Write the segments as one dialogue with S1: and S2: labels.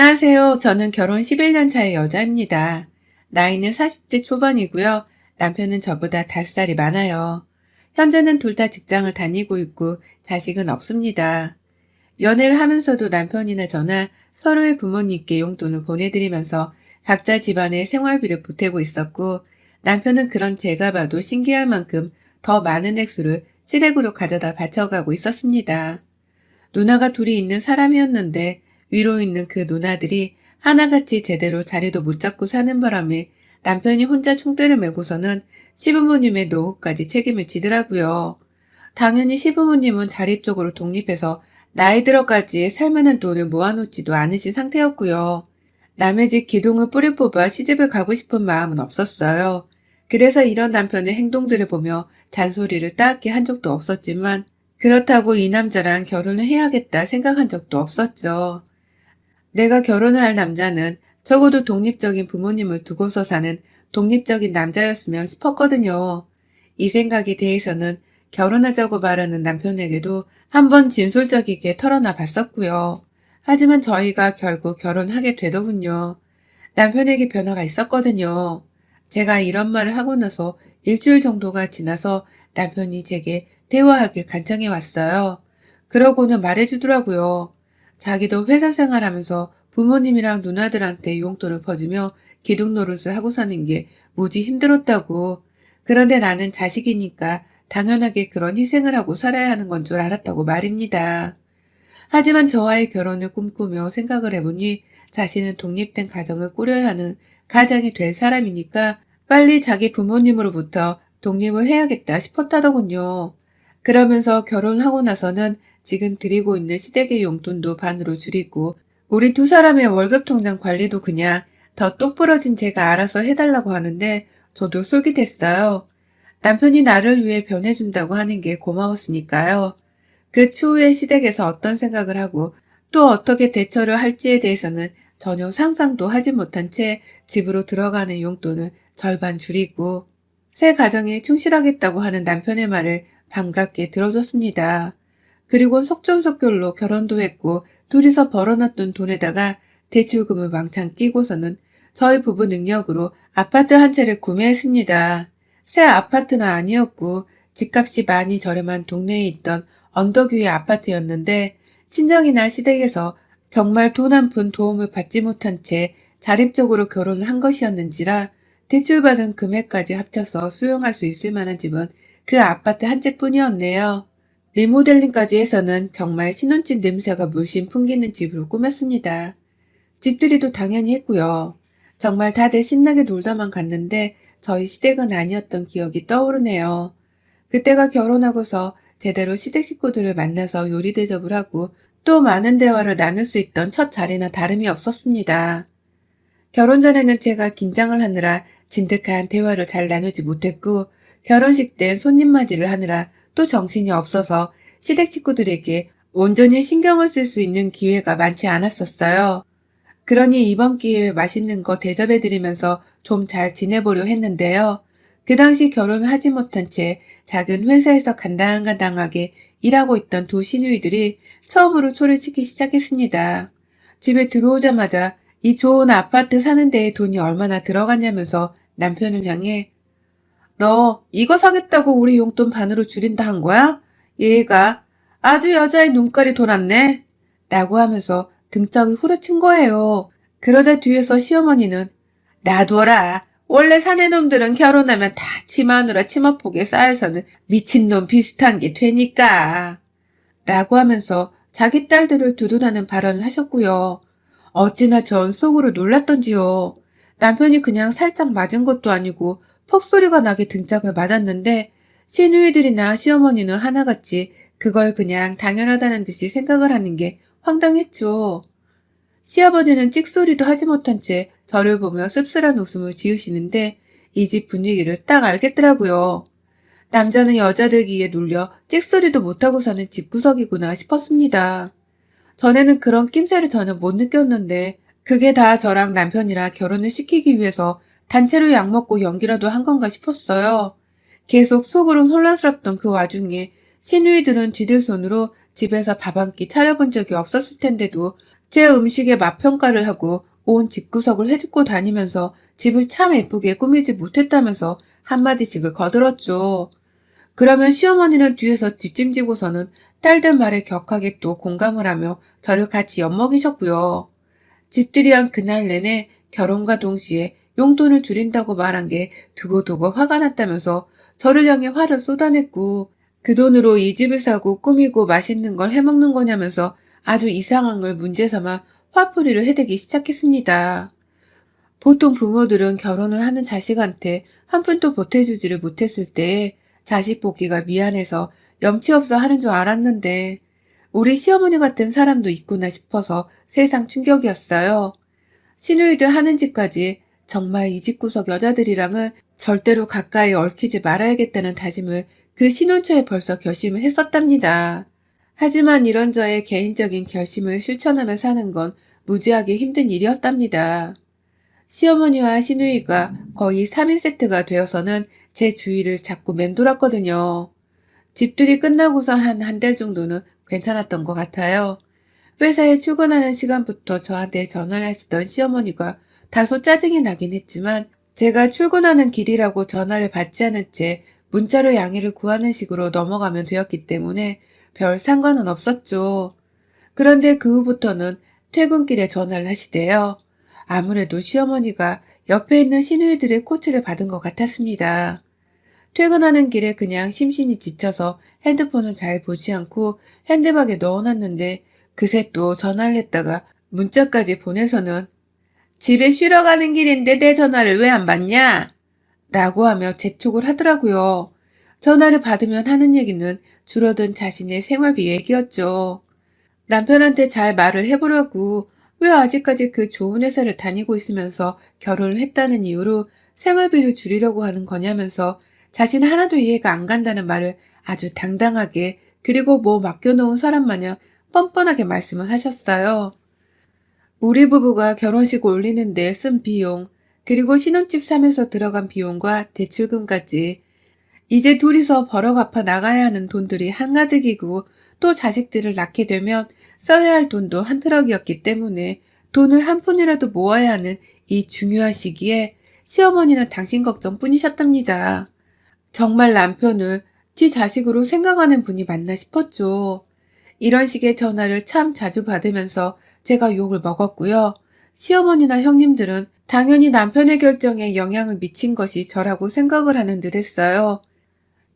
S1: 안녕하세요. 저는 결혼 11년 차의 여자입니다. 나이는 40대 초반이고요. 남편은 저보다 5살이 많아요. 현재는 둘 다 직장을 다니고 있고 자식은 없습니다. 연애를 하면서도 남편이나 저나 서로의 부모님께 용돈을 보내드리면서 각자 집안의 생활비를 보태고 있었고, 남편은 그런 제가 봐도 신기할 만큼 더 많은 액수를 시댁으로 가져다 바쳐가고 있었습니다. 누나가 둘이 있는 사람이었는데 위로 있는 그 누나들이 하나같이 제대로 자리도 못 잡고 사는 바람에 남편이 혼자 총대를 메고서는 시부모님의 노후까지 책임을 지더라고요. 당연히 시부모님은 자립적으로 독립해서 나이 들어까지 살만한 돈을 모아놓지도 않으신 상태였고요. 남의 집 기둥을 뿌리 뽑아 시집을 가고 싶은 마음은 없었어요. 그래서 이런 남편의 행동들을 보며 잔소리를 따갑게 한 적도 없었지만, 그렇다고 이 남자랑 결혼을 해야겠다 생각한 적도 없었죠. 내가 결혼을 할 남자는 적어도 독립적인 부모님을 두고서 사는 독립적인 남자였으면 싶었거든요. 이 생각에 대해서는 결혼하자고 말하는 남편에게도 한번 진솔적이게 털어놔 봤었고요. 하지만 저희가 결국 결혼하게 되더군요. 남편에게 변화가 있었거든요. 제가 이런 말을 하고 나서 일주일 정도가 지나서 남편이 제게 대화하길 간청해 왔어요. 그러고는 말해주더라고요. 자기도 회사 생활하면서 부모님이랑 누나들한테 용돈을 퍼주며 기둥 노릇을 하고 사는 게 무지 힘들었다고. 그런데 나는 자식이니까 당연하게 그런 희생을 하고 살아야 하는 건 줄 알았다고 말입니다. 하지만 저와의 결혼을 꿈꾸며 생각을 해보니 자신은 독립된 가정을 꾸려야 하는 가장이 될 사람이니까 빨리 자기 부모님으로부터 독립을 해야겠다 싶었다더군요. 그러면서 결혼하고 나서는 지금 드리고 있는 시댁의 용돈도 반으로 줄이고 우리 두 사람의 월급 통장 관리도 그냥 더 똑부러진 제가 알아서 해달라고 하는데 저도 솔깃했어요. 남편이 나를 위해 변해준다고 하는 게 고마웠으니까요. 그 추후에 시댁에서 어떤 생각을 하고 또 어떻게 대처를 할지에 대해서는 전혀 상상도 하지 못한 채 집으로 들어가는 용돈을 절반 줄이고 새 가정에 충실하겠다고 하는 남편의 말을 반갑게 들어줬습니다. 그리고 속전속결로 결혼도 했고 둘이서 벌어놨던 돈에다가 대출금을 왕창 끼고서는 저희 부부 능력으로 아파트 한 채를 구매했습니다. 새 아파트는 아니었고 집값이 많이 저렴한 동네에 있던 언덕 위의 아파트였는데, 친정이나 시댁에서 정말 돈 한 푼 도움을 받지 못한 채 자립적으로 결혼을 한 것이었는지라 대출받은 금액까지 합쳐서 수용할 수 있을 만한 집은 그 아파트 한 채뿐이었네요. 리모델링까지 해서는 정말 신혼집 냄새가 물씬 풍기는 집으로 꾸몄습니다. 집들이도 당연히 했고요. 정말 다들 신나게 놀다만 갔는데 저희 시댁은 아니었던 기억이 떠오르네요. 그때가 결혼하고서 제대로 시댁 식구들을 만나서 요리 대접을 하고 또 많은 대화를 나눌 수 있던 첫 자리나 다름이 없었습니다. 결혼 전에는 제가 긴장을 하느라 진득한 대화를 잘 나누지 못했고, 결혼식 땐 손님 맞이를 하느라 또 정신이 없어서 시댁 식구들에게 온전히 신경을 쓸 수 있는 기회가 많지 않았었어요. 그러니 이번 기회에 맛있는 거 대접해드리면서 좀 잘 지내보려 했는데요. 그 당시 결혼을 하지 못한 채 작은 회사에서 간당간당하게 일하고 있던 두 시누이들이 처음으로 초를 치기 시작했습니다. 집에 들어오자마자 이 좋은 아파트 사는 데에 돈이 얼마나 들어갔냐면서 남편을 향해 너 이거 사겠다고 우리 용돈 반으로 줄인다 한 거야? 얘가 아주 여자의 눈깔이 돌았네. 라고 하면서 등짝을 후려친 거예요. 그러자 뒤에서 시어머니는 놔둬라. 원래 사내놈들은 결혼하면 다 치마누라 치마폭에 쌓여서는 미친놈 비슷한 게 되니까. 라고 하면서 자기 딸들을 두둔하는 발언을 하셨고요. 어찌나 전 속으로 놀랐던지요. 남편이 그냥 살짝 맞은 것도 아니고 폭소리가 나게 등짝을 맞았는데 시누이들이나 시어머니는 하나같이 그걸 그냥 당연하다는 듯이 생각을 하는 게 황당했죠. 시아버지는 찍소리도 하지 못한 채 저를 보며 씁쓸한 웃음을 지으시는데 이 집 분위기를 딱 알겠더라고요. 남자는 여자들 귀에 눌려 찍소리도 못하고 사는 집구석이구나 싶었습니다. 전에는 그런 낌새를 전혀 못 느꼈는데 그게 다 저랑 남편이라 결혼을 시키기 위해서 단체로 약먹고 연기라도 한 건가 싶었어요. 계속 속으론 혼란스럽던 그 와중에 시누이들은 지들 손으로 집에서 밥 한 끼 차려본 적이 없었을 텐데도 제 음식에 맛평가를 하고 온 집구석을 헤집고 다니면서 집을 참 예쁘게 꾸미지 못했다면서 한마디씩을 거들었죠. 그러면 시어머니는 뒤에서 뒷짐지고서는 딸들 말에 격하게 또 공감을 하며 저를 같이 엿먹이셨고요. 집들이한 그날 내내 결혼과 동시에 용돈을 줄인다고 말한 게 두고두고 화가 났다면서 저를 향해 화를 쏟아냈고, 그 돈으로 이 집을 사고 꾸미고 맛있는 걸 해먹는 거냐면서 아주 이상한 걸 문제 삼아 화풀이를 해대기 시작했습니다. 보통 부모들은 결혼을 하는 자식한테 한 푼도 보태주지를 못했을 때 자식 복귀가 미안해서 염치 없어 하는 줄 알았는데, 우리 시어머니 같은 사람도 있구나 싶어서 세상 충격이었어요. 시누이들 하는 짓까지 정말 이 집구석 여자들이랑은 절대로 가까이 얽히지 말아야겠다는 다짐을 그 신혼초에 벌써 결심을 했었답니다. 하지만 이런 저의 개인적인 결심을 실천하며 사는 건 무지하게 힘든 일이었답니다. 시어머니와 시누이가 거의 3인 세트가 되어서는 제 주위를 자꾸 맴돌았거든요. 집들이 끝나고서 한 달 정도는 괜찮았던 것 같아요. 회사에 출근하는 시간부터 저한테 전화를 하시던 시어머니가 다소 짜증이 나긴 했지만, 제가 출근하는 길이라고 전화를 받지 않은 채 문자로 양해를 구하는 식으로 넘어가면 되었기 때문에 별 상관은 없었죠. 그런데 그 후부터는 퇴근길에 전화를 하시대요. 아무래도 시어머니가 옆에 있는 시누이들의 코치를 받은 것 같았습니다. 퇴근하는 길에 그냥 심신이 지쳐서 핸드폰을 잘 보지 않고 핸드백에 넣어놨는데, 그새 또 전화를 했다가 문자까지 보내서는 집에 쉬러 가는 길인데 내 전화를 왜 안 받냐? 라고 하며 재촉을 하더라고요. 전화를 받으면 하는 얘기는 줄어든 자신의 생활비 얘기였죠. 남편한테 잘 말을 해보려고 왜 아직까지 그 좋은 회사를 다니고 있으면서 결혼을 했다는 이유로 생활비를 줄이려고 하는 거냐면서 자신 하나도 이해가 안 간다는 말을 아주 당당하게, 그리고 뭐 맡겨놓은 사람 마냥 뻔뻔하게 말씀을 하셨어요. 우리 부부가 결혼식 올리는데 쓴 비용, 그리고 신혼집 사면서 들어간 비용과 대출금까지 이제 둘이서 벌어 갚아 나가야 하는 돈들이 한가득이고, 또 자식들을 낳게 되면 써야 할 돈도 한 트럭이었기 때문에 돈을 한 푼이라도 모아야 하는 이 중요한 시기에 시어머니는 당신 걱정뿐이셨답니다. 정말 남편을 지 자식으로 생각하는 분이 맞나 싶었죠. 이런 식의 전화를 참 자주 받으면서 제가 욕을 먹었고요. 시어머니나 형님들은 당연히 남편의 결정에 영향을 미친 것이 저라고 생각을 하는 듯 했어요.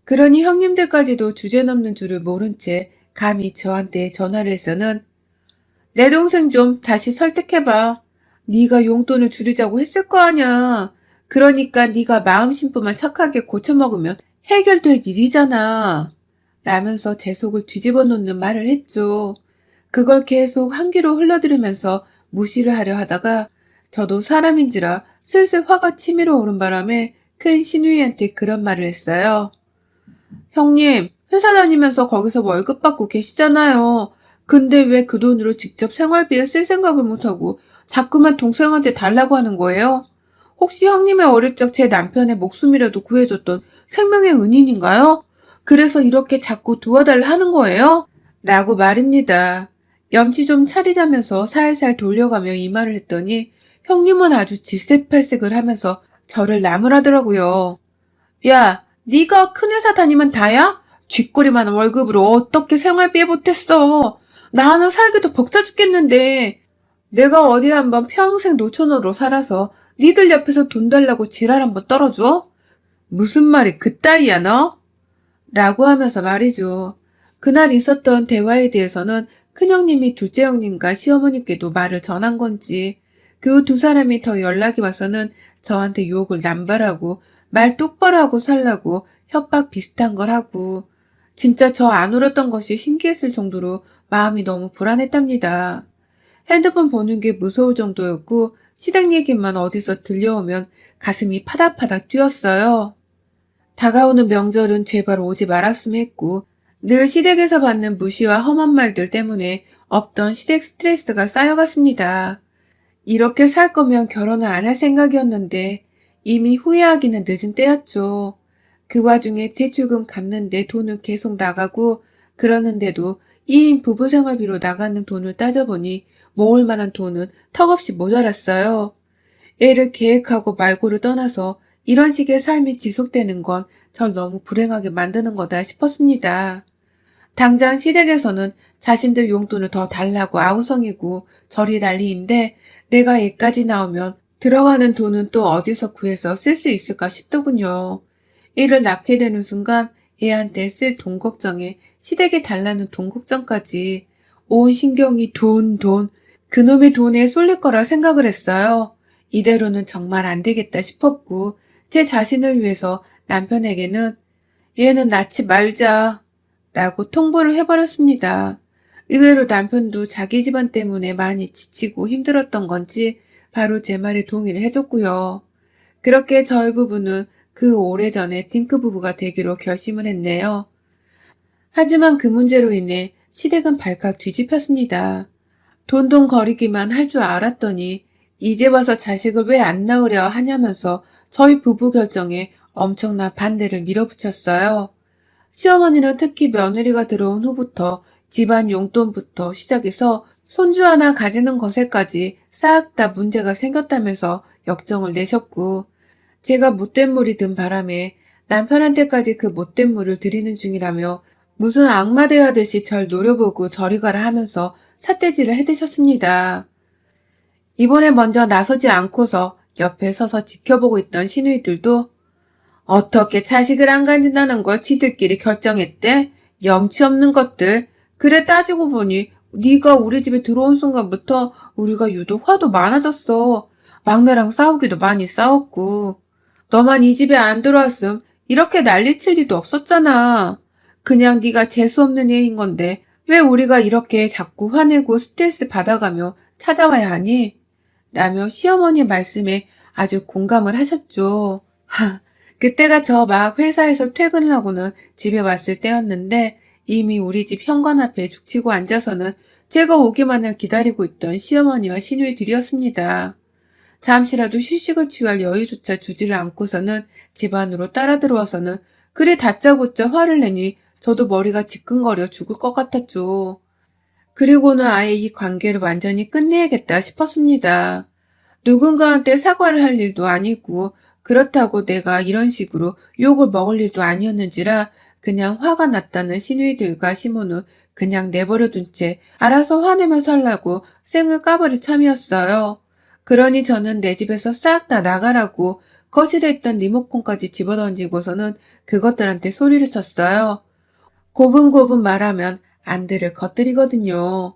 S1: 그러니 형님들까지도 주제넘는 줄을 모른 채 감히 저한테 전화를 해서는 내 동생 좀 다시 설득해봐. 네가 용돈을 줄이자고 했을 거 아냐. 그러니까 네가 마음 심부만 착하게 고쳐먹으면 해결될 일이잖아. 라면서 제 속을 뒤집어 놓는 말을 했죠. 그걸 계속 한 귀로 흘러들으면서 무시를 하려 하다가 저도 사람인지라 슬슬 화가 치밀어 오른 바람에 큰 시누이한테 그런 말을 했어요. 형님, 회사 다니면서 거기서 월급 받고 계시잖아요. 근데 왜 그 돈으로 직접 생활비에 쓸 생각을 못하고 자꾸만 동생한테 달라고 하는 거예요? 혹시 형님의 어릴 적 제 남편의 목숨이라도 구해줬던 생명의 은인인가요? 그래서 이렇게 자꾸 도와달라 하는 거예요? 라고 말입니다. 염치 좀 차리자면서 살살 돌려가며 이 말을 했더니 형님은 아주 질색팔색을 하면서 저를 나무라더라고요. 야, 네가 큰 회사 다니면 다야? 쥐꼬리만 월급으로 어떻게 생활비에 못했어? 나는 살기도 벅차 죽겠는데. 내가 어디 한번 평생 노처녀로 살아서 니들 옆에서 돈 달라고 지랄 한번 떨어줘? 무슨 말이 그따위야 너? 라고 하면서 말이죠. 그날 있었던 대화에 대해서는 큰형님이 둘째 형님과 시어머니께도 말을 전한 건지, 그 두 사람이 더 연락이 와서는 저한테 욕을 남발하고 말 똑바로 하고 살라고 협박 비슷한 걸 하고, 진짜 저 안 울었던 것이 신기했을 정도로 마음이 너무 불안했답니다. 핸드폰 보는 게 무서울 정도였고, 시댁 얘기만 어디서 들려오면 가슴이 파닥파닥 뛰었어요. 다가오는 명절은 제발 오지 말았으면 했고, 늘 시댁에서 받는 무시와 험한 말들 때문에 없던 시댁 스트레스가 쌓여갔습니다. 이렇게 살 거면 결혼을 안 할 생각이었는데 이미 후회하기는 늦은 때였죠. 그 와중에 대출금 갚는데 돈은 계속 나가고, 그러는데도 2인 부부 생활비로 나가는 돈을 따져보니 모을 만한 돈은 턱없이 모자랐어요. 애를 계획하고 말고를 떠나서 이런 식의 삶이 지속되는 건 절 너무 불행하게 만드는 거다 싶었습니다. 당장 시댁에서는 자신들 용돈을 더 달라고 아우성이고 절이 난리인데 내가 애까지 나오면 들어가는 돈은 또 어디서 구해서 쓸 수 있을까 싶더군요. 애를 낳게 되는 순간 애한테 쓸 돈 걱정에 시댁이 달라는 돈 걱정까지 온 신경이 돈, 돈, 그놈의 돈에 쏠릴 거라 생각을 했어요. 이대로는 정말 안 되겠다 싶었고 제 자신을 위해서 남편에게는 얘는 낳지 말자 라고 통보를 해버렸습니다. 의외로 남편도 자기 집안 때문에 많이 지치고 힘들었던 건지 바로 제 말에 동의를 해줬고요. 그렇게 저희 부부는 그 오래전에 딩크 부부가 되기로 결심을 했네요. 하지만 그 문제로 인해 시댁은 발칵 뒤집혔습니다. 돈돈거리기만 할 줄 알았더니 이제 와서 자식을 왜 안 낳으려 하냐면서 저희 부부 결정에 엄청난 반대를 밀어붙였어요. 시어머니는 특히 며느리가 들어온 후부터 집안 용돈부터 시작해서 손주 하나 가지는 것에까지 싹 다 문제가 생겼다면서 역정을 내셨고 제가 못된 물이 든 바람에 남편한테까지 그 못된 물을 드리는 중이라며 무슨 악마 대하듯이 절 노려보고 저리 가라 하면서 삿대질을 해대셨습니다. 이번에 먼저 나서지 않고서 옆에 서서 지켜보고 있던 시누이들도 어떻게 자식을 안 가진다는 걸 지들끼리 결정했대? 염치 없는 것들. 그래 따지고 보니 네가 우리 집에 들어온 순간부터 우리가 유독 화도 많아졌어. 막내랑 싸우기도 많이 싸웠고. 너만 이 집에 안 들어왔음 이렇게 난리칠 리도 없었잖아. 그냥 네가 재수없는 애인 건데 왜 우리가 이렇게 자꾸 화내고 스트레스 받아가며 찾아와야 하니? 라며 시어머니 말씀에 아주 공감을 하셨죠. 그때가 저 막 회사에서 퇴근을 하고는 집에 왔을 때였는데 이미 우리 집 현관 앞에 죽치고 앉아서는 제가 오기만을 기다리고 있던 시어머니와 시누이들이었습니다. 잠시라도 휴식을 취할 여유조차 주지를 않고서는 집 안으로 따라 들어와서는 그리 다짜고짜 화를 내니 저도 머리가 지끈거려 죽을 것 같았죠. 그리고는 아예 이 관계를 완전히 끝내야겠다 싶었습니다. 누군가한테 사과를 할 일도 아니고 그렇다고 내가 이런 식으로 욕을 먹을 일도 아니었는지라 그냥 화가 났다는 시누이들과 시모는 그냥 내버려둔 채 알아서 화내며 살라고 쌩을 까버릴 참이었어요. 그러니 저는 내 집에서 싹 다 나가라고 거실에 있던 리모컨까지 집어던지고서는 그것들한테 소리를 쳤어요. 고분고분 말하면 안들을 겉들이거든요.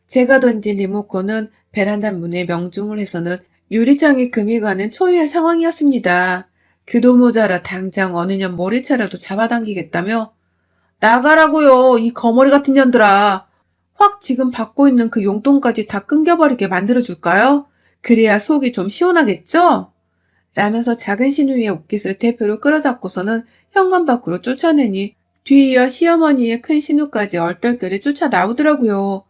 S1: 제가 던진 리모컨은 베란다 문에 명중을 해서는 유리창에 금이 가는 초유의 상황이었습니다. 그도 모자라 당장 어느 년 머리채라도 잡아당기겠다며 나가라고요 이 거머리 같은 년들아. 확 지금 받고 있는 그 용돈까지 다 끊겨버리게 만들어줄까요? 그래야 속이 좀 시원하겠죠? 라면서 작은 시누이의 옷깃을 대표로 끌어잡고서는 현관 밖으로 쫓아내니 뒤이어 시어머니의 큰 시누까지 얼떨결에 쫓아 나오더라고요.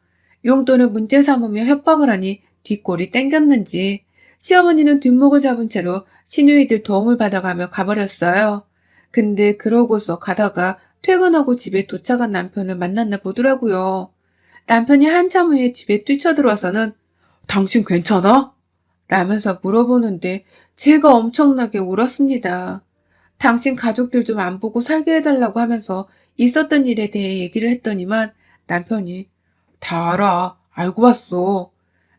S1: 용돈을 문제 삼으며 협박을 하니 뒷골이 땡겼는지 시어머니는 뒷목을 잡은 채로 시누이들 도움을 받아가며 가버렸어요. 근데 그러고서 가다가 퇴근하고 집에 도착한 남편을 만났나 보더라고요. 남편이 한참 후에 집에 뛰쳐들어와서는 당신 괜찮아? 라면서 물어보는데 제가 엄청나게 울었습니다. 당신 가족들 좀 안 보고 살게 해달라고 하면서 있었던 일에 대해 얘기를 했더니만 남편이 다 알아. 알고 봤어.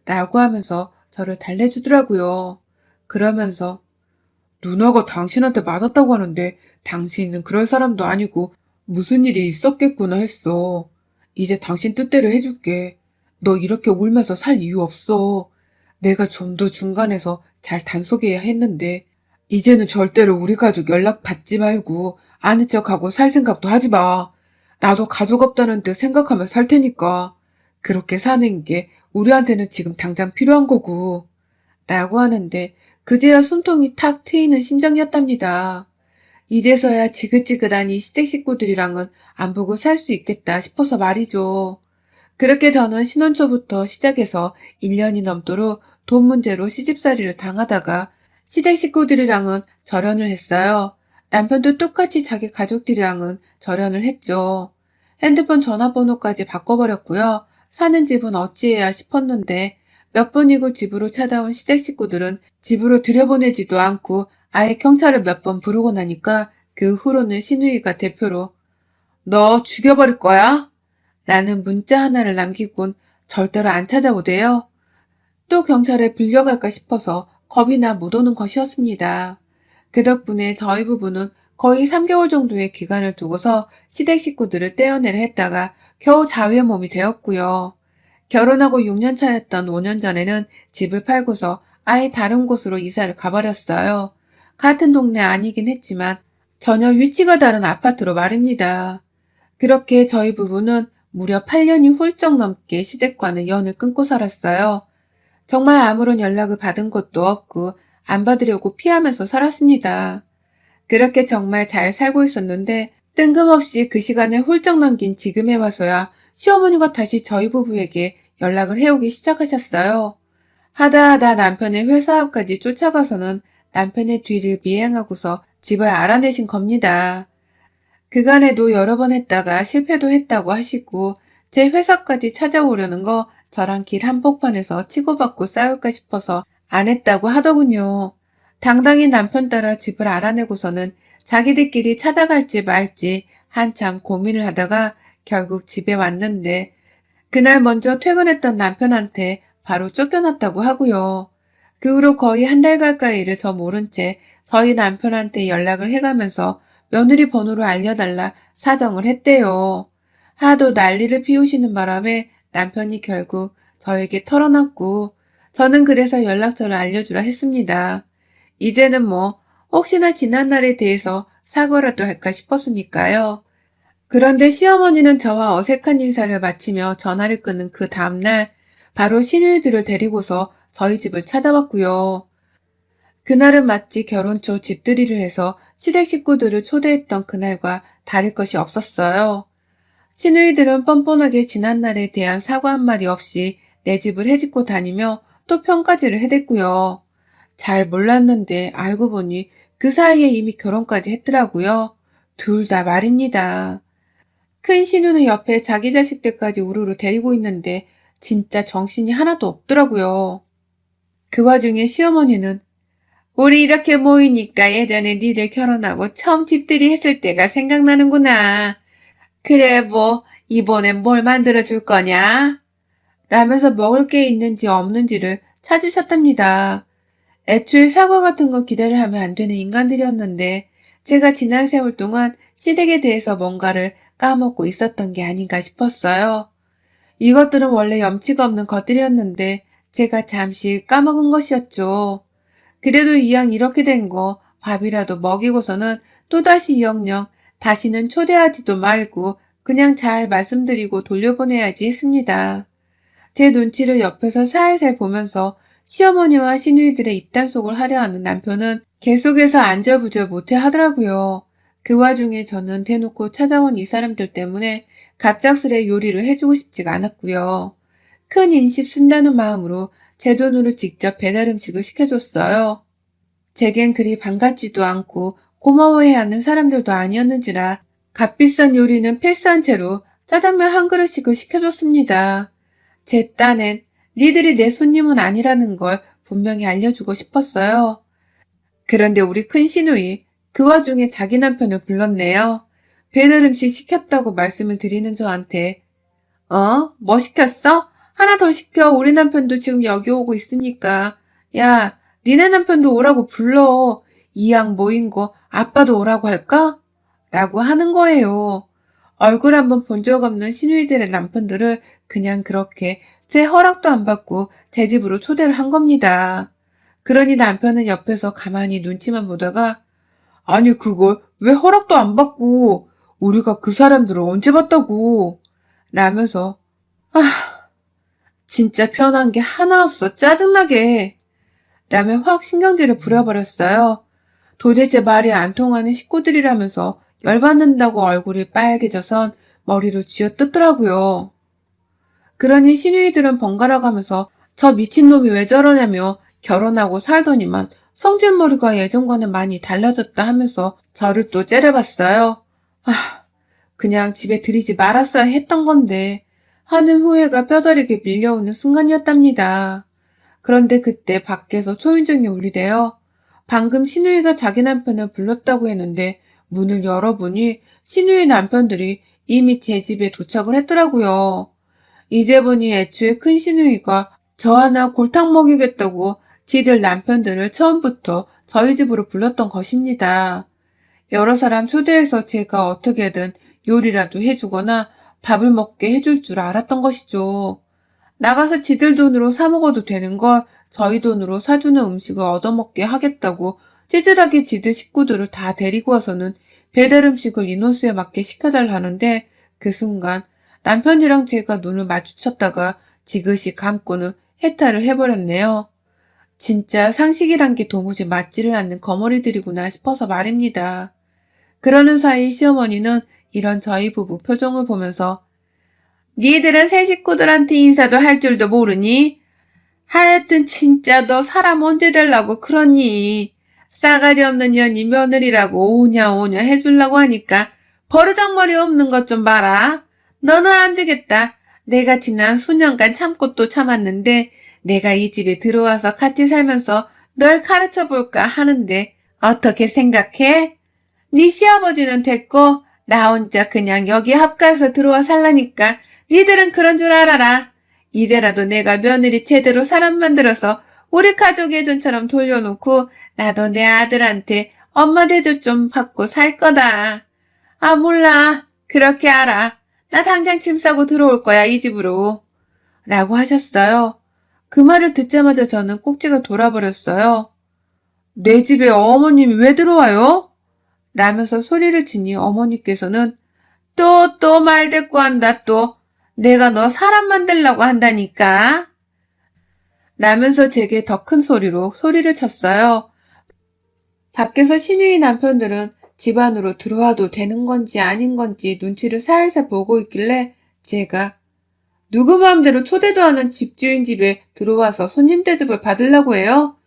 S1: 라고 하면서 저를 달래주더라고요. 그러면서 누나가 당신한테 맞았다고 하는데 당신은 그럴 사람도 아니고 무슨 일이 있었겠구나 했어. 이제 당신 뜻대로 해줄게. 너 이렇게 울면서 살 이유 없어. 내가 좀 더 중간에서 잘 단속해야 했는데 이제는 절대로 우리 가족 연락 받지 말고 아는 척하고 살 생각도 하지 마. 나도 가족 없다는 듯 생각하며 살 테니까. 그렇게 사는 게 우리한테는 지금 당장 필요한 거고. 라고 하는데 그제야 숨통이 탁 트이는 심정이었답니다. 이제서야 지긋지긋한 이 시댁 식구들이랑은 안 보고 살 수 있겠다 싶어서 말이죠. 그렇게 저는 신혼 초부터 시작해서 1년이 넘도록 돈 문제로 시집살이를 당하다가 시댁 식구들이랑은 절연을 했어요. 남편도 똑같이 자기 가족들이랑은 절연을 했죠. 핸드폰 전화번호까지 바꿔버렸고요. 사는 집은 어찌해야 싶었는데 몇 번이고 집으로 찾아온 시댁 식구들은 집으로 들여보내지도 않고 아예 경찰을 몇 번 부르고 나니까 그 후로는 신우이가 대표로 너 죽여버릴 거야? 라는 문자 하나를 남기곤 절대로 안 찾아오대요. 또 경찰에 불려갈까 싶어서 겁이 나 못 오는 것이었습니다. 그 덕분에 저희 부부는 거의 3개월 정도의 기간을 두고서 시댁 식구들을 떼어내려 했다가 겨우 자유의 몸이 되었고요. 결혼하고 6년 차였던 5년 전에는 집을 팔고서 아예 다른 곳으로 이사를 가버렸어요. 같은 동네 아니긴 했지만 전혀 위치가 다른 아파트로 말입니다. 그렇게 저희 부부는 무려 8년이 훌쩍 넘게 시댁과는 연을 끊고 살았어요. 정말 아무런 연락을 받은 것도 없고 안 받으려고 피하면서 살았습니다. 그렇게 정말 잘 살고 있었는데 뜬금없이 그 시간을 훌쩍 넘긴 지금에 와서야 시어머니가 다시 저희 부부에게 연락을 해오기 시작하셨어요. 하다 남편의 회사 앞까지 쫓아가서는 남편의 뒤를 미행하고서 집을 알아내신 겁니다. 그간에도 여러 번 했다가 실패도 했다고 하시고 제 회사까지 찾아오려는 거 저랑 길 한복판에서 치고받고 싸울까 싶어서 안 했다고 하더군요. 당당히 남편 따라 집을 알아내고서는 자기들끼리 찾아갈지 말지 한참 고민을 하다가 결국 집에 왔는데 그날 먼저 퇴근했던 남편한테 바로 쫓겨났다고 하고요. 그 후로 거의 한 달 가까이를 저 모른 채 저희 남편한테 연락을 해가면서 며느리 번호를 알려달라 사정을 했대요. 하도 난리를 피우시는 바람에 남편이 결국 저에게 털어놨고 저는 그래서 연락처를 알려주라 했습니다. 이제는 뭐 혹시나 지난날에 대해서 사과라도 할까 싶었으니까요. 그런데 시어머니는 저와 어색한 인사를 마치며 전화를 끊은 그 다음날 바로 시누이들을 데리고서 저희 집을 찾아왔고요. 그날은 마치 결혼 초 집들이를 해서 시댁 식구들을 초대했던 그날과 다를 것이 없었어요. 시누이들은 뻔뻔하게 지난날에 대한 사과 한마디 없이 내 집을 헤집고 다니며 또 평가질을 해댔고요. 잘 몰랐는데 알고 보니 그 사이에 이미 결혼까지 했더라고요. 둘 다 말입니다. 큰 시누는 옆에 자기 자식들까지 우르르 데리고 있는데 진짜 정신이 하나도 없더라고요. 그 와중에 시어머니는 우리 이렇게 모이니까 예전에 니들 결혼하고 처음 집들이 했을 때가 생각나는구나. 그래 뭐 이번엔 뭘 만들어줄 거냐? 라면서 먹을 게 있는지 없는지를 찾으셨답니다. 애초에 사과 같은 거 기대를 하면 안 되는 인간들이었는데 제가 지난 세월 동안 시댁에 대해서 뭔가를 까먹고 있었던 게 아닌가 싶었어요. 이것들은 원래 염치가 없는 것들이었는데 제가 잠시 까먹은 것이었죠. 그래도 이왕 이렇게 된 거 밥이라도 먹이고서는 또다시 영영 다시는 초대하지도 말고 그냥 잘 말씀드리고 돌려보내야지 했습니다. 제 눈치를 옆에서 살살 보면서 시어머니와 시누이들의 입단속을 하려 하는 남편은 계속해서 안절부절 못해 하더라고요. 그 와중에 저는 대놓고 찾아온 이 사람들 때문에 갑작스레 요리를 해주고 싶지가 않았고요. 큰 인심 쓴다는 마음으로 제 돈으로 직접 배달 음식을 시켜줬어요. 제겐 그리 반갑지도 않고 고마워해야 하는 사람들도 아니었는지라 값비싼 요리는 패스한 채로 짜장면 한 그릇씩을 시켜줬습니다. 제 딴엔 니들이 내 손님은 아니라는 걸 분명히 알려주고 싶었어요. 그런데 우리 큰 시누이 그 와중에 자기 남편을 불렀네요. 배달 음식 시켰다고 말씀을 드리는 저한테 뭐 시켰어? 하나 더 시켜. 우리 남편도 지금 여기 오고 있으니까. 야, 니네 남편도 오라고 불러. 이왕 모인 거 아빠도 오라고 할까? 라고 하는 거예요. 얼굴 한번 본 적 없는 시누이들의 남편들을 그냥 그렇게 제 허락도 안 받고 제 집으로 초대를 한 겁니다. 그러니 남편은 옆에서 가만히 눈치만 보다가 아니 그걸 왜 허락도 안 받고 우리가 그 사람들을 언제 봤다고 라면서 진짜 편한 게 하나 없어 짜증나게 라며 확 신경질을 부려버렸어요. 도대체 말이 안 통하는 식구들이라면서 열받는다고 얼굴이 빨개져선 머리로 쥐어뜯더라고요. 그러니 시누이들은 번갈아 가면서 저 미친놈이 왜 저러냐며 결혼하고 살더니만 성질머리가 예전과는 많이 달라졌다 하면서 저를 또 째려봤어요. 그냥 집에 들이지 말았어야 했던 건데 하는 후회가 뼈저리게 밀려오는 순간이었답니다. 그런데 그때 밖에서 초인종이 울리대요. 방금 신우이가 자기 남편을 불렀다고 했는데 문을 열어보니 신우이 남편들이 이미 제 집에 도착을 했더라고요. 이제 보니 애초에 큰 신우이가 저 하나 골탕 먹이겠다고 지들 남편들을 처음부터 저희 집으로 불렀던 것입니다. 여러 사람 초대해서 제가 어떻게든 요리라도 해주거나 밥을 먹게 해줄 줄 알았던 것이죠. 나가서 지들 돈으로 사 먹어도 되는 걸 저희 돈으로 사주는 음식을 얻어먹게 하겠다고 찌질하게 지들 식구들을 다 데리고 와서는 배달 음식을 인원수에 맞게 시켜달라는데 그 순간 남편이랑 제가 눈을 마주쳤다가 지그시 감고는 해탈을 해버렸네요. 진짜 상식이란 게 도무지 맞지를 않는 거머리들이구나 싶어서 말입니다. 그러는 사이 시어머니는 이런 저희 부부 표정을 보면서 니들은 새 식구들한테 인사도 할 줄도 모르니? 하여튼 진짜 너 사람 언제 되려고 그러니? 싸가지 없는 년이 며느리라고 오냐오냐 해주려고 하니까 버르장머리 없는 것 좀 봐라. 너는 안 되겠다. 내가 지난 수년간 참고 또 참았는데 내가 이 집에 들어와서 같이 살면서 널 가르쳐볼까 하는데 어떻게 생각해? 네 시아버지는 됐고 나 혼자 그냥 여기 합가해서 들어와 살라니까 니들은 그런 줄 알아라. 이제라도 내가 며느리 제대로 사람 만들어서 우리 가족 예전처럼 돌려놓고 나도 내 아들한테 엄마 대접 좀 받고 살 거다. 아 몰라. 그렇게 알아. 나 당장 짐 싸고 들어올 거야 이 집으로. 라고 하셨어요. 그 말을 듣자마자 저는 꼭지가 돌아버렸어요. 내 집에 어머님이 왜 들어와요? 라면서 소리를 치니 어머니께서는 또 말대꾸 한다 또. 내가 너 사람 만들려고 한다니까. 라면서 제게 더 큰 소리로 소리를 쳤어요. 밖에서 신우이 남편들은 집 안으로 들어와도 되는 건지 아닌 건지 눈치를 살살 보고 있길래 제가 누구 마음대로 초대도 하는 집주인 집에 들어와서 손님 대접을 받으려고 해요?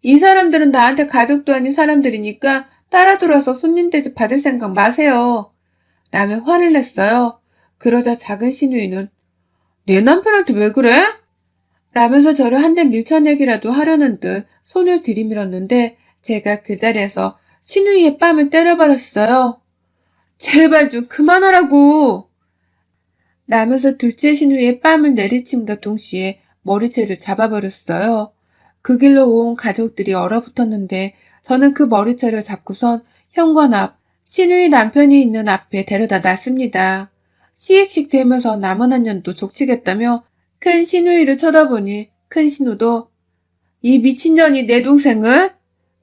S1: 이 사람들은 나한테 가족도 아닌 사람들이니까 따라 들어와서 손님 대접 받을 생각 마세요. 라며 화를 냈어요. 그러자 작은 신우이는 내 남편한테 왜 그래? 라면서 저를 한 대 밀쳐내기라도 하려는 듯 손을 들이밀었는데 제가 그 자리에서 신우이의 뺨을 때려버렸어요. 제발 좀 그만하라고. 라면서 둘째 신우이의 뺨을 내리침과 동시에 머리채를 잡아버렸어요. 그 길로 온 가족들이 얼어붙었는데 저는 그 머리채를 잡고선 현관 앞 신우이 남편이 있는 앞에 데려다 놨습니다. 시익씩 대면서 남은 한 년도 족치겠다며 큰 신우이를 쳐다보니 큰 신우도 이 미친년이 내 동생을?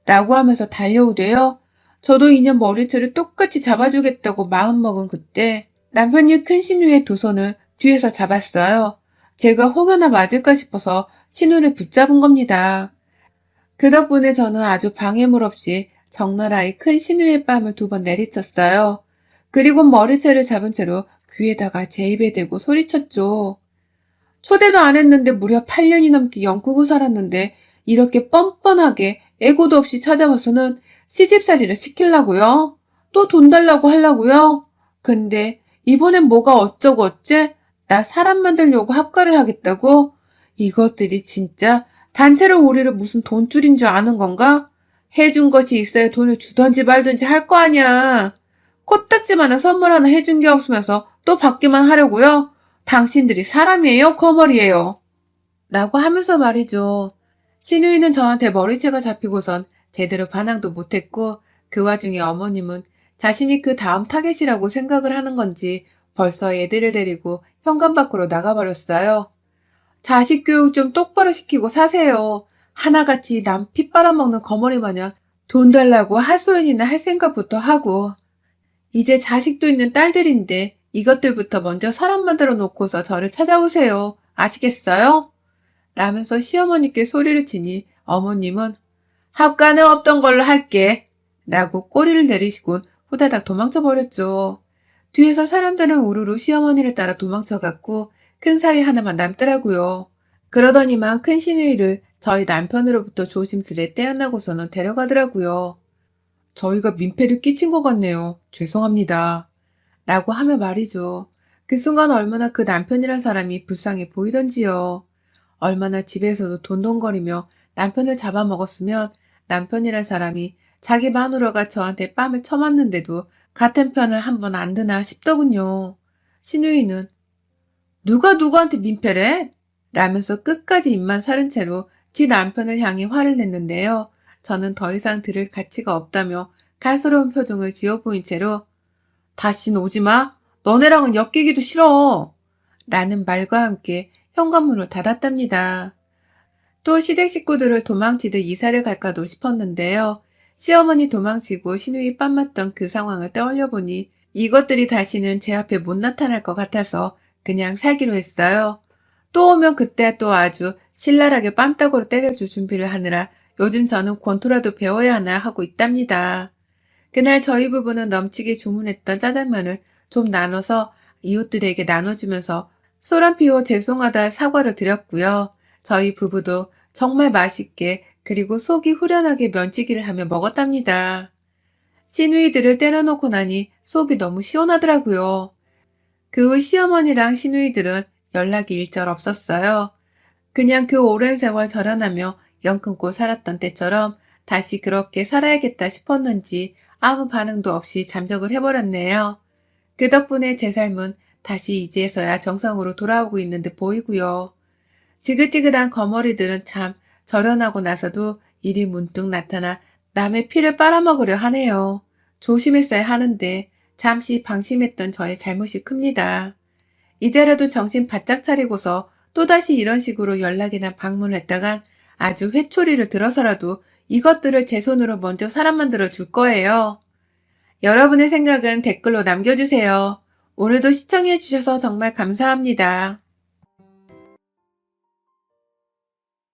S1: 라고 하면서 달려오대요. 저도 이년 머리채를 똑같이 잡아주겠다고 마음먹은 그때 남편이 큰 신우의 두 손을 뒤에서 잡았어요. 제가 혹여나 맞을까 싶어서 신우를 붙잡은 겁니다. 그 덕분에 저는 아주 방해물 없이 적나라히 큰 신우의 뺨을 2번 내리쳤어요. 그리고 머리채를 잡은 채로 귀에다가 제 입에 대고 소리쳤죠. 초대도 안 했는데 무려 8년이 넘게 영국을 살았는데 이렇게 뻔뻔하게 애고도 없이 찾아와서는 시집살이를 시키려고요? 또 돈 달라고 하려고요? 근데 이번엔 뭐가 어쩌고 어째? 나 사람 만들려고 합가를 하겠다고? 이것들이 진짜 단체로 우리를 무슨 돈줄인 줄 아는 건가? 해준 것이 있어야 돈을 주던지 말든지 할 거 아니야. 코딱지만한 선물 하나 해준 게 없으면서 또 받기만 하려고요? 당신들이 사람이에요? 거머리예요? 라고 하면서 말이죠. 신우이는 저한테 머리채가 잡히고선 제대로 반항도 못했고 그 와중에 어머님은 자신이 그 다음 타겟이라고 생각을 하는 건지 벌써 애들을 데리고 현관 밖으로 나가버렸어요. 자식 교육 좀 똑바로 시키고 사세요. 하나같이 남 피 빨아먹는 거머리 마냥 돈 달라고 하소연이나 할 생각부터 하고 이제 자식도 있는 딸들인데 이것들부터 먼저 사람 만들어 놓고서 저를 찾아오세요. 아시겠어요? 라면서 시어머니께 소리를 치니 어머님은 합가는 없던 걸로 할게. 라고 꼬리를 내리시곤 후다닥 도망쳐버렸죠. 뒤에서 사람들은 우르르 시어머니를 따라 도망쳐갔고 큰 사위 하나만 남더라고요. 그러더니만 큰 시누이를 저희 남편으로부터 조심스레 떼어나고서는 데려가더라고요. 저희가 민폐를 끼친 것 같네요. 죄송합니다. 라고 하며 말이죠. 그 순간 얼마나 그 남편이란 사람이 불쌍해 보이던지요. 얼마나 집에서도 돈돈거리며 남편을 잡아먹었으면 남편이란 사람이 자기 마누라가 저한테 뺨을 쳐맞는데도 같은 편을 한 번 안 드나 싶더군요. 신우이는 누가 누구한테 민폐래? 라면서 끝까지 입만 사른 채로 지 남편을 향해 화를 냈는데요. 저는 더 이상 들을 가치가 없다며 가스로운 표정을 지어 보인 채로 다신 오지 마. 너네랑은 엮이기도 싫어. 라는 말과 함께 현관문을 닫았답니다. 또 시댁 식구들을 도망치듯 이사를 갈까도 싶었는데요. 시어머니 도망치고 시누이 뺨 맞던 그 상황을 떠올려 보니 이것들이 다시는 제 앞에 못 나타날 것 같아서 그냥 살기로 했어요. 또 오면 그때 또 아주 신랄하게 뺨따구로 때려줄 준비를 하느라 요즘 저는 권투라도 배워야 하나 하고 있답니다. 그날 저희 부부는 넘치게 주문했던 짜장면을 좀 나눠서 이웃들에게 나눠주면서 소란 피워 죄송하다 사과를 드렸고요. 저희 부부도 정말 맛있게 그리고 속이 후련하게 면치기를 하며 먹었답니다. 시누이들을 때려놓고 나니 속이 너무 시원하더라고요. 그 후 시어머니랑 시누이들은 연락이 일절 없었어요. 그냥 그 오랜 세월 절연하며 영 끊고 살았던 때처럼 다시 그렇게 살아야겠다 싶었는지 아무 반응도 없이 잠적을 해버렸네요. 그 덕분에 제 삶은 다시 이제서야 정상으로 돌아오고 있는 듯 보이고요. 지긋지긋한 거머리들은 참 절연하고 나서도 일이 문득 나타나 남의 피를 빨아먹으려 하네요. 조심했어야 하는데 잠시 방심했던 저의 잘못이 큽니다. 이제라도 정신 바짝 차리고서 또다시 이런 식으로 연락이나 방문을 했다간 아주 회초리를 들어서라도 이것들을 제 손으로 먼저 사람 만들어 줄 거예요. 여러분의 생각은 댓글로 남겨주세요. 오늘도 시청해 주셔서 정말 감사합니다.